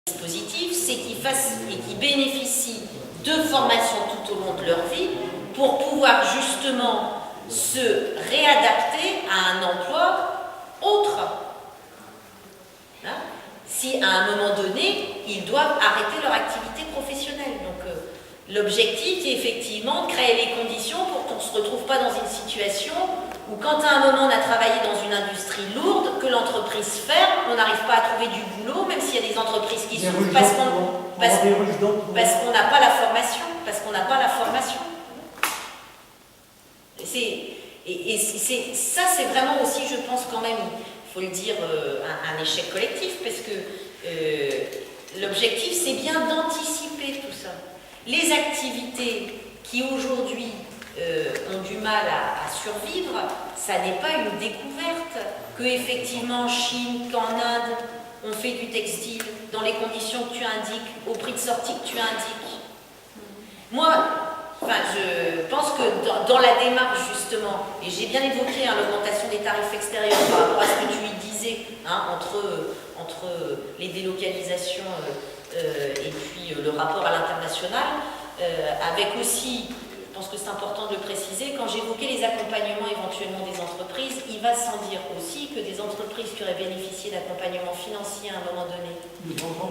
dispositif, c'est qu'ils fassent et qu'ils bénéficient de formations tout au long de leur vie pour pouvoir justement se réadapter à un emploi autre. Hein? Si à un moment donné, ils doivent arrêter leur activité professionnelle. Donc l'objectif est effectivement de créer les conditions pour qu'on ne se retrouve pas dans une situation où quand à un moment on a travaillé dans une industrie lourde, que l'entreprise ferme, on n'arrive pas à trouver du boulot, même s'il y a des entreprises qui souffrent parce qu'on n'a pas la formation. Parce qu'on n'a pas la formation. Ça, c'est vraiment aussi, je pense quand même, il faut le dire, un échec collectif, parce que l'objectif, c'est bien d'anticiper tout ça. Les activités qui aujourd'hui ont du mal à survivre, ça n'est pas une découverte que effectivement en Chine, qu'en Inde, on fait du textile dans les conditions que tu indiques, au prix de sortie que tu indiques. Moi, je pense que dans la démarche justement, et j'ai bien évoqué l'augmentation des tarifs extérieurs par rapport à ce que tu y disais, entre les délocalisations et puis le rapport à l'international, avec aussi, je pense que c'est important de le préciser, quand j'évoquais les accompagnements éventuellement des entreprises, il va sans dire aussi que des entreprises qui auraient bénéficié d'accompagnement financier à un moment donné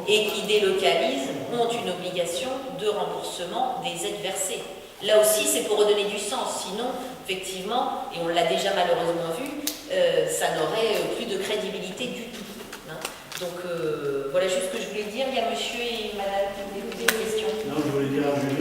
et qui délocalisent ont une obligation de remboursement des aides versées. Là aussi, c'est pour redonner du sens, sinon, effectivement, et on l'a déjà malheureusement vu, ça n'aurait plus de crédibilité du tout. Hein. Donc voilà juste ce que je voulais dire. Il y a monsieur et madame qui voulaient poser une question. Non, je voulais dire à Julien